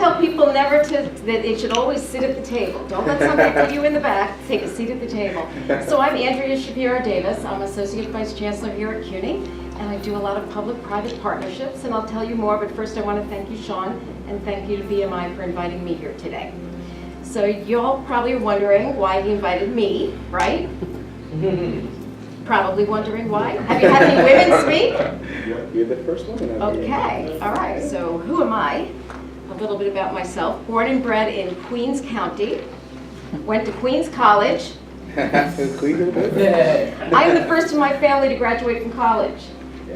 tell people that they should always sit at the table. Don't let somebody put you in the back, take a seat at the table. So I'm Andrea Shapiro Davis. I'm Associate Vice Chancellor here at CUNY, and I do a lot of public-private partnerships, and I'll tell you more, but first I want to thank you, Sean, and thank you to BMI for inviting me here today. So y'all probably are wondering why he invited me, right? Probably wondering why. Have you had any women speak? You're the first woman. Okay, all right, so who am I? A little bit about myself. Born and bred in Queens County. Went to Queens College. I am the first in my family to graduate from college.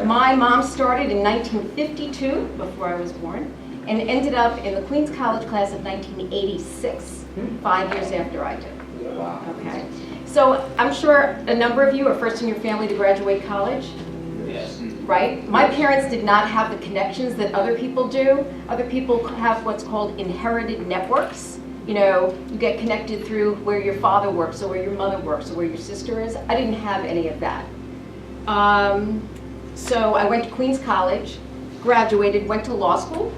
My mom started in 1952, before I was born, and ended up in the Queens College class of 1986, 5 years after I did. Wow. Okay. So I'm sure a number of you are first in your family to graduate college. Yes. Right? My parents did not have the connections that other people do. Other people have what's called inherited networks. You know, you get connected through where your father works or where your mother works or where your sister is. I didn't have any of that. So I went to Queens College, graduated, went to law school,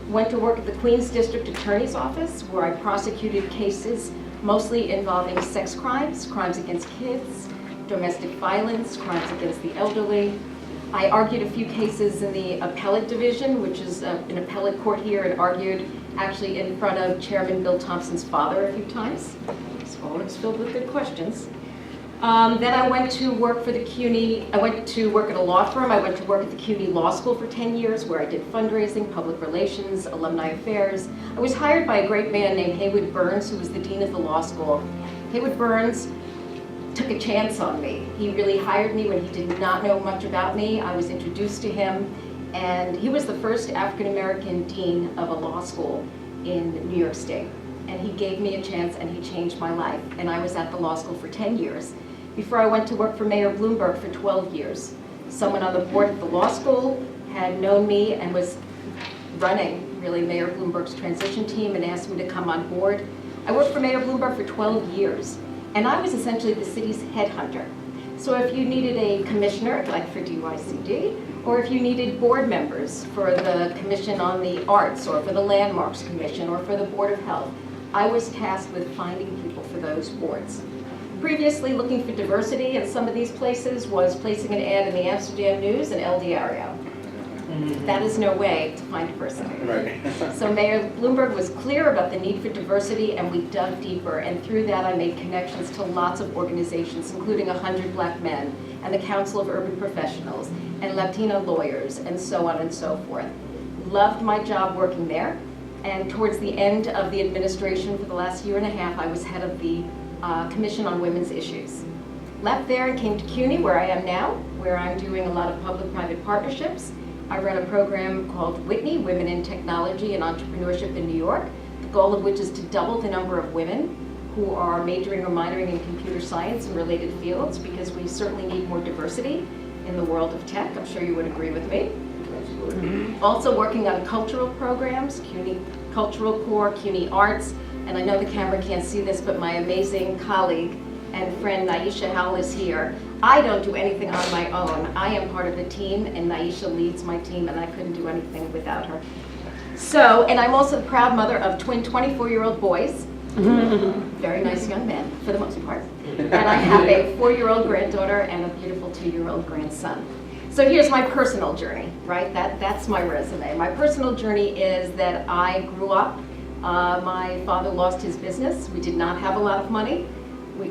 went to work at the Queens District Attorney's Office where I prosecuted cases mostly involving sex crimes, crimes against kids, domestic violence, crimes against the elderly. I argued a few cases in the appellate division, which is an appellate court here, and argued actually in front of Chairman Bill Thompson's father a few times. So it's filled with good questions. Then I went to work for the CUNY. I went to work at a law firm. I went to work at the CUNY Law School for 10 years, where I did fundraising, public relations, alumni affairs. I was hired by a great man named Haywood Burns, who was the dean of the law school. Haywood Burns took a chance on me. He really hired me when he did not know much about me. I was introduced to him, and he was the first African-American dean of a law school in New York State. And he gave me a chance, and he changed my life. And I was at the law school for 10 years. Before I went to work for Mayor Bloomberg for 12 years. Someone on the board of the law school had known me and was running, really, Mayor Bloomberg's transition team and asked me to come on board. I worked for Mayor Bloomberg for 12 years, and I was essentially the city's headhunter. So if you needed a commissioner, like for DYCD, or if you needed board members for the Commission on the Arts, or for the Landmarks Commission, or for the Board of Health, I was tasked with finding people for those boards. Previously, looking for diversity in some of these places was placing an ad in the Amsterdam News and El Diario. That is no way to find diversity. Right. So Mayor Bloomberg was clear about the need for diversity, and we dug deeper, and through that I made connections to lots of organizations, including 100 Black Men, and the Council of Urban Professionals, and Latino lawyers, and so on and so forth. Loved my job working there, and towards the end of the administration for the last year and a half, I was head of the Commission on Women's Issues. Left there and came to CUNY, where I am now, where I'm doing a lot of public-private partnerships. I run a program called Whitney, Women in Technology and Entrepreneurship in New York, the goal of which is to double the number of women who are majoring or minoring in computer science and related fields, because we certainly need more diversity in the world of tech. I'm sure you would agree with me. Absolutely. Also working on cultural programs, CUNY Cultural Corps, CUNY Arts, and I know the camera can't see this, but my amazing colleague and friend Naisha Howell is here. I don't do anything on my own. I am part of the team, and Naisha leads my team, and I couldn't do anything without her. So, and I'm also the proud mother of twin 24-year-old boys. Very nice young men, for the most part. And I have a 4-year-old granddaughter and a beautiful 2-year-old grandson. So here's my personal journey, right? That's my resume. My personal journey is that I grew up. My father lost his business. We did not have a lot of money.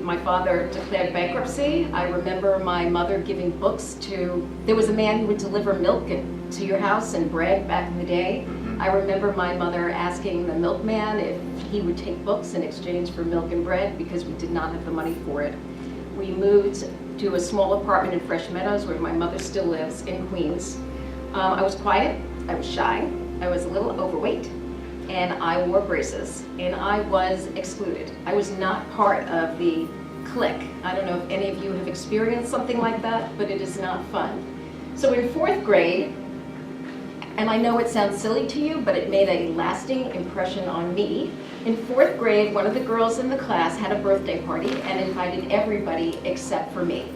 My father declared bankruptcy. I remember my mother giving books to, there was a man who would deliver milk to your house and bread back in the day. I remember my mother asking the milkman if he would take books in exchange for milk and bread, because we did not have the money for it. We moved to a small apartment in Fresh Meadows, where my mother still lives, in Queens. I was quiet, I was shy, I was a little overweight, and I wore braces, and I was excluded. I was not part of the clique. I don't know if any of you have experienced something like that, but it is not fun. So in 4th grade, and I know it sounds silly to you, but it made a lasting impression on me. In 4th grade, one of the girls in the class had a birthday party and invited everybody except for me.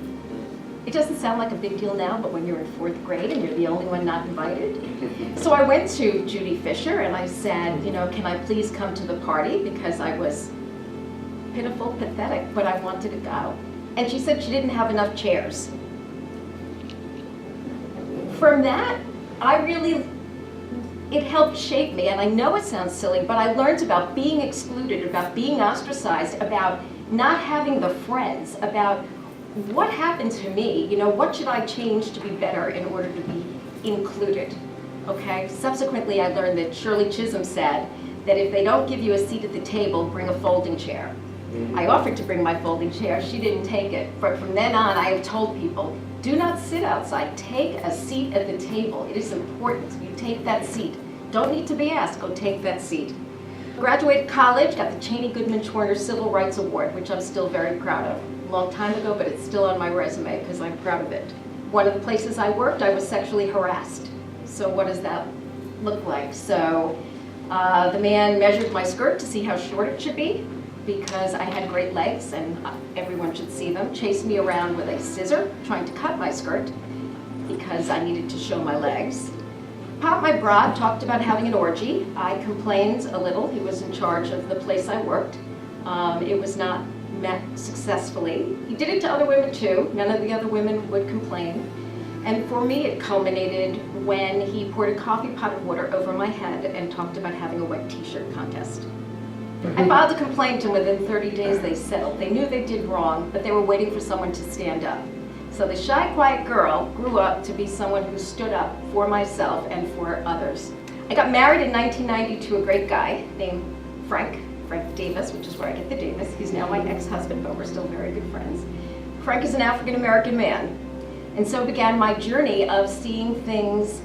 It doesn't sound like a big deal now, but when you're in 4th grade and you're the only one not invited. So I went to Judy Fisher and I said, you know, can I please come to the party, because I was pitiful, pathetic, but I wanted to go. And she said she didn't have enough chairs. From that, it helped shape me, and I know it sounds silly, but I learned about being excluded, about being ostracized, about not having the friends, about what happened to me, you know, what should I change to be better in order to be included, okay? Subsequently, I learned that Shirley Chisholm said that if they don't give you a seat at the table, bring a folding chair. I offered to bring my folding chair, she didn't take it, but from then on, I have told people, do not sit outside, take a seat at the table. It is important, you take that seat. Don't need to be asked, go take that seat. Graduated college, got the Cheney Goodman Schwerner Civil Rights Award, which I'm still very proud of. A long time ago, but it's still on my resume because I'm proud of it. One of the places I worked, I was sexually harassed. So what does that look like? So the man measured my skirt to see how short it should be, because I had great legs and everyone should see them, chased me around with a scissor trying to cut my skirt because I needed to show my legs. Popped my bra, talked about having an orgy. I complained a little. He was in charge of the place I worked. It was not met successfully. He did it to other women too. None of the other women would complain. And for me, it culminated when he poured a coffee pot of water over my head and talked about having a wet t-shirt contest. I filed a complaint, and within 30 days they settled. They knew they did wrong, but they were waiting for someone to stand up. So the shy, quiet girl grew up to be someone who stood up for myself and for others. I got married in 1990 to a great guy named Frank Davis, which is where I get the Davis. He's now my ex-husband, but we're still very good friends. Frank is an African-American man. And so began my journey of seeing things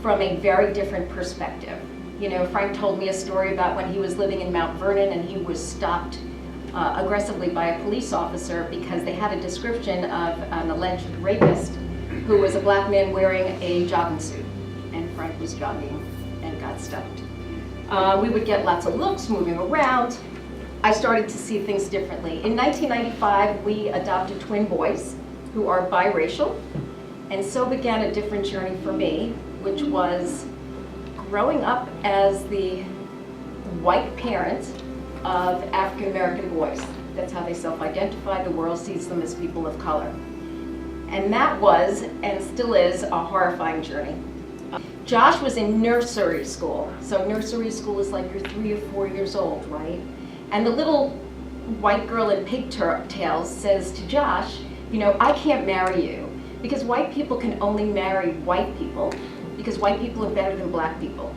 from a very different perspective. You know, Frank told me a story about when he was living in Mount Vernon and he was stopped aggressively by a police officer because they had a description of an alleged rapist who was a black man wearing a jogging suit. And Frank was jogging and got stopped. We would get lots of looks moving around. I started to see things differently. In 1995, we adopted twin boys who are biracial, and so began a different journey for me, which was growing up as the white parent of African-American boys. That's how they self-identify. The world sees them as people of color. And that was, and still is, a horrifying journey. Josh was in nursery school. So nursery school is like you're 3 or 4 years old, right? And the little white girl in pigtails says to Josh, you know, I can't marry you because white people can only marry white people because white people are better than black people.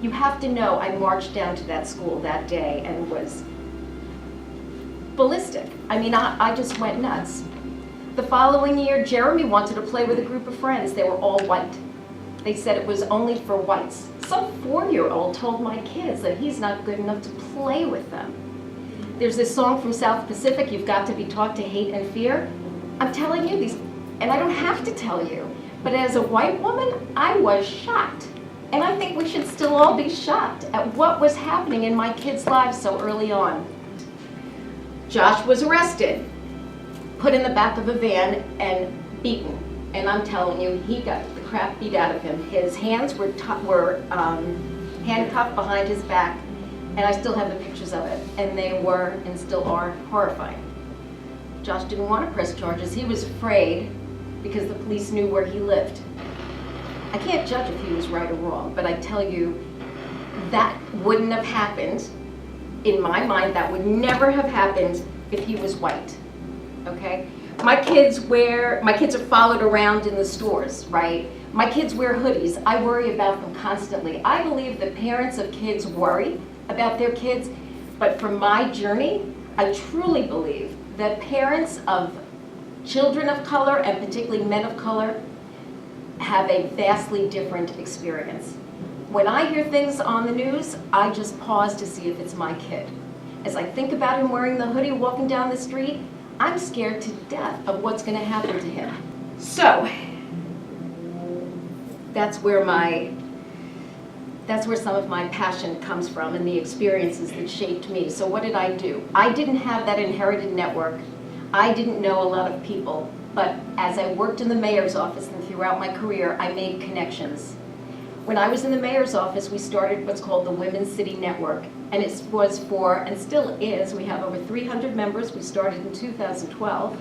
You have to know I marched down to that school that day and was ballistic. I mean, I just went nuts. The following year, Jeremy wanted to play with a group of friends. They were all white. They said it was only for whites. Some 4-year-old told my kids that he's not good enough to play with them. There's this song from South Pacific, you've got to be taught to hate and fear. I'm telling you these, and I don't have to tell you, but as a white woman, I was shocked. And I think we should still all be shocked at what was happening in my kids' lives so early on. Josh was arrested, put in the back of a van, and beaten. And I'm telling you, he got the crap beat out of him. His hands were handcuffed behind his back, and I still have the pictures of it. And they were, and still are, horrifying. Josh didn't want to press charges. He was afraid because the police knew where he lived. I can't judge if he was right or wrong, but I tell you, that wouldn't have happened. In my mind, that would never have happened if he was white, okay? My kids are followed around in the stores, right? My kids wear hoodies. I worry about them constantly. I believe that parents of kids worry about their kids, but from my journey, I truly believe that parents of children of color, and particularly men of color, have a vastly different experience. When I hear things on the news, I just pause to see if it's my kid. As I think about him wearing the hoodie walking down the street, I'm scared to death of what's going to happen to him. So, that's where some of my passion comes from and the experiences that shaped me. So what did I do? I didn't have that inherited network. I didn't know a lot of people. But as I worked in the mayor's office and throughout my career, I made connections. When I was in the mayor's office, we started what's called the Women's City Network. And it was for, and still is, we have over 300 members. We started in 2012.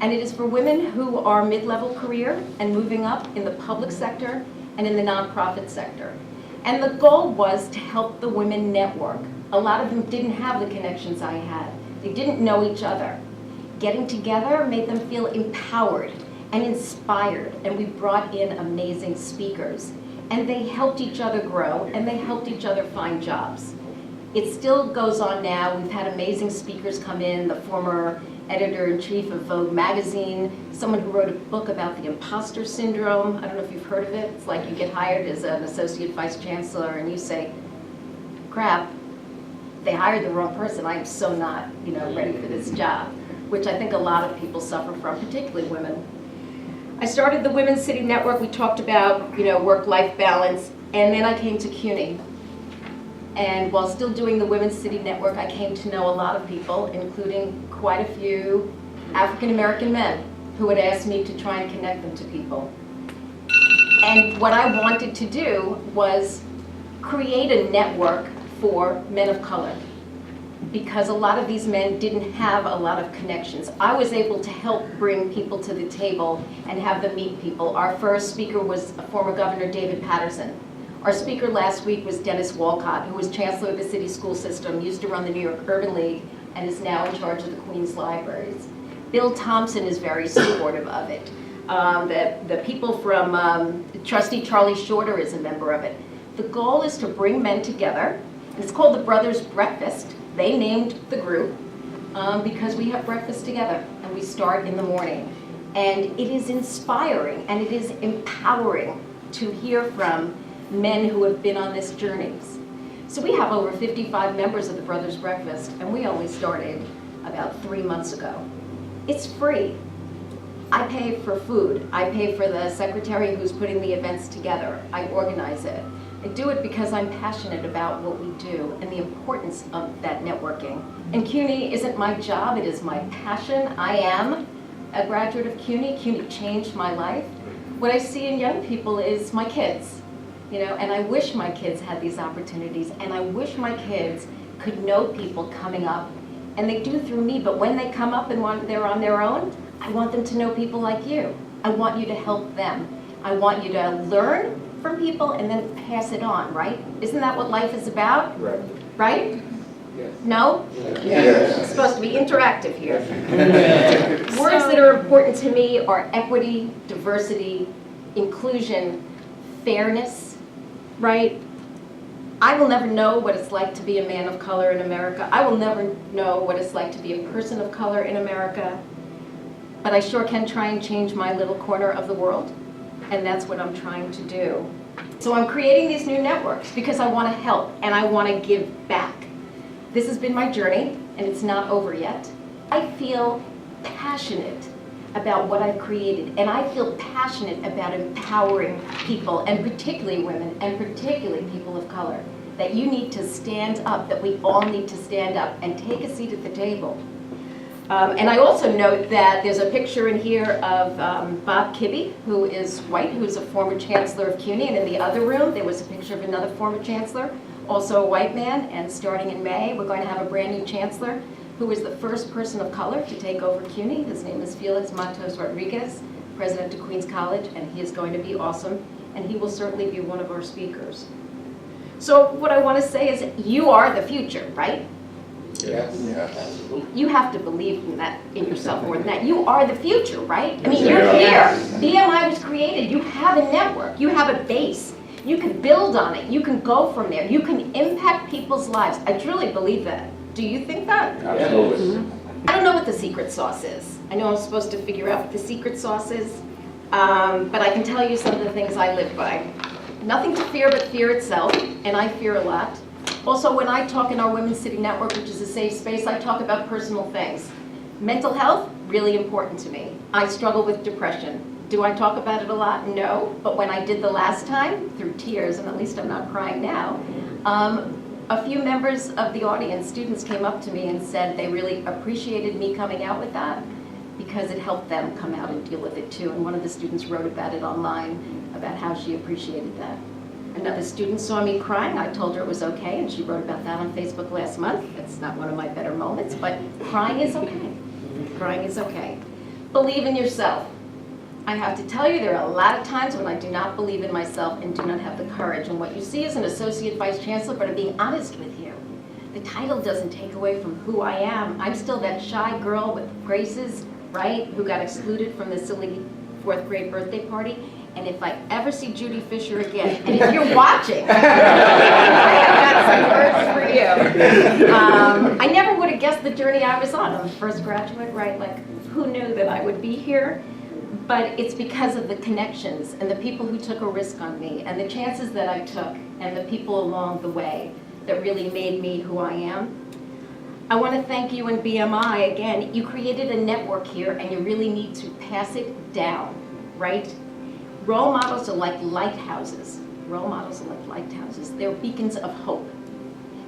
And it is for women who are mid-level career and moving up in the public sector and in the nonprofit sector. And the goal was to help the women network. A lot of them didn't have the connections I had. They didn't know each other. Getting together made them feel empowered and inspired, and we brought in amazing speakers. And they helped each other grow, and they helped each other find jobs. It still goes on now. We've had amazing speakers come in, the former editor-in-chief of Vogue magazine, someone who wrote a book about the Imposter Syndrome. I don't know if you've heard of it. It's like you get hired as an associate vice chancellor and you say, crap, they hired the wrong person. I am so not, ready for this job, which I think a lot of people suffer from, particularly women. I started the Women's City Network. We talked about, work-life balance, and then I came to CUNY. And while still doing the Women's City Network, I came to know a lot of people, including quite a few African-American men who had asked me to try and connect them to people. And what I wanted to do was create a network for men of color, because a lot of these men didn't have a lot of connections. I was able to help bring people to the table and have them meet people. Our first speaker was former Governor David Patterson. Our speaker last week was Dennis Walcott, who was Chancellor of the city school system, used to run the New York Urban League, and is now in charge of the Queens Libraries. Bill Thompson is very supportive of it. The people from, Trustee Charlie Shorter is a member of it. The goal is to bring men together, and it's called the Brothers Breakfast. They named the group because we have breakfast together, and we start in the morning. And it is inspiring, and it is empowering to hear from men who have been on this journey. So we have over 55 members of the Brothers Breakfast, and we only started about 3 months ago. It's free. I pay for food. I pay for the secretary who's putting the events together. I organize it. I do it because I'm passionate about what we do and the importance of that networking. And CUNY isn't my job, it is my passion. I am a graduate of CUNY. CUNY changed my life. What I see in young people is my kids. And I wish my kids had these opportunities, and I wish my kids could know people coming up, and they do through me, but when they come up and they're on their own, I want them to know people like you. I want you to help them. I want you to learn from people and then pass it on, right? Isn't that what life is about? Right. Right? Yes. No? Yes. It's supposed to be interactive here. Words that are important to me are equity, diversity, inclusion, fairness, right? I will never know what it's like to be a man of color in America. I will never know what it's like to be a person of color in America. But I sure can try and change my little corner of the world. And that's what I'm trying to do. So I'm creating these new networks because I want to help and I want to give back. This has been my journey, and it's not over yet. I feel passionate about what I've created, and I feel passionate about empowering people, and particularly women, and particularly people of color, that you need to stand up, that we all need to stand up and take a seat at the table. And I also note that there's a picture in here of Bob Kibbe, who is white, who's a former chancellor of CUNY, and in the other room there was a picture of another former chancellor, also a white man, and starting in May we're going to have a brand new chancellor who is the first person of color to take over CUNY. His name is Felix Matos Rodriguez, president of Queens College, and he is going to be awesome, and he will certainly be one of our speakers. So what I want to say is you are the future, right? Yes. You have to believe in that, in yourself more than that. You are the future, right? I mean, you're here. BMI was created. You have a network. You have a base. You can build on it. You can go from there. You can impact people's lives. I truly believe that. Do you think that? Absolutely. I don't know what the secret sauce is. I know I'm supposed to figure out what the secret sauce is, but I can tell you some of the things I live by. Nothing to fear but fear itself, and I fear a lot. Also, when I talk in our Women's City Network, which is a safe space, I talk about personal things. Mental health, really important to me. I struggle with depression. Do I talk about it a lot? No. But when I did the last time, through tears, and at least I'm not crying now, a few members of the audience, students, came up to me and said they really appreciated me coming out with that. because it helped them come out and deal with it too. And one of the students wrote about it online, about how she appreciated that. Another student saw me crying. I told her it was okay, and she wrote about that on Facebook last month. It's not one of my better moments, but crying is okay. Crying is okay. Believe in yourself. I have to tell you, there are a lot of times when I do not believe in myself and do not have the courage. And what you see is an associate vice chancellor, but I'm being honest with you. The title doesn't take away from who I am. I'm still that shy girl with braces, right, who got excluded from the silly 4th grade birthday party. And if I ever see Judy Fisher again, and if you're watching, I have got some words for you. I never would have guessed the journey I was on. I'm the first graduate, right? Like, who knew that I would be here? But it's because of the connections and the people who took a risk on me and the chances that I took and the people along the way that really made me who I am. I want to thank you and BMI again. You created a network here and you really need to pass it down, right? Role models are like lighthouses. Role models are like lighthouses. They're beacons of hope.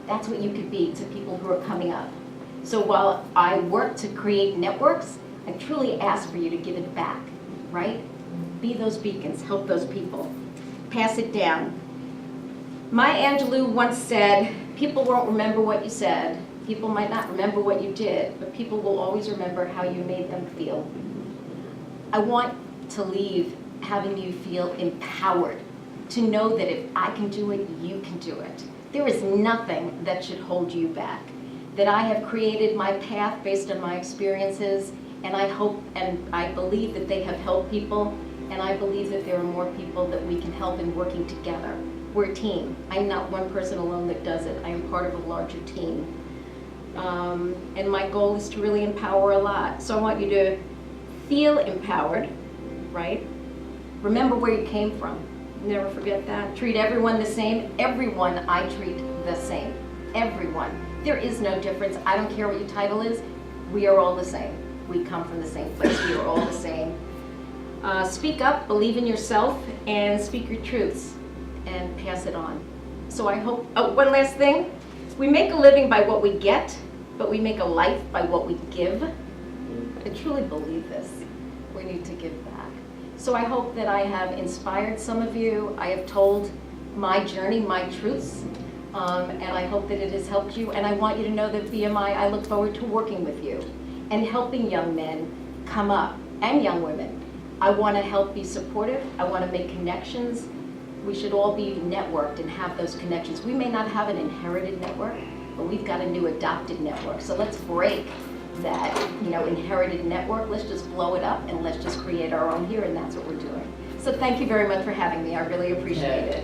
That's what you could be to people who are coming up. So while I work to create networks, I truly ask for you to give it back, right? Be those beacons, help those people. Pass it down. Maya Angelou once said, people won't remember what you said. People might not remember what you did, but people will always remember how you made them feel. I want to leave having you feel empowered to know that if I can do it, you can do it. There is nothing that should hold you back. That I have created my path based on my experiences, and I hope and I believe that they have helped people, and I believe that there are more people that we can help in working together. We're a team. I'm not one person alone that does it. I am part of a larger team. And my goal is to really empower a lot. So I want you to feel empowered, right? Remember where you came from. Never forget that. Treat everyone the same. Everyone I treat the same. Everyone. There is no difference. I don't care what your title is. We are all the same. We come from the same place. We are all the same. Speak up, believe in yourself, and speak your truths, and pass it on. So I hope, one last thing. We make a living by what we get, but we make a life by what we give. I truly believe this. We need to give back. So I hope that I have inspired some of you. I have told my journey, my truths, and I hope that it has helped you. And I want you to know that BMI, I look forward to working with you and helping young men come up, and young women. I want to help be supportive. I want to make connections. We should all be networked and have those connections. We may not have an inherited network, but we've got a new adopted network. So let's break that, inherited network. Let's just blow it up and let's just create our own here, and that's what we're doing. So thank you very much for having me. I really appreciate it.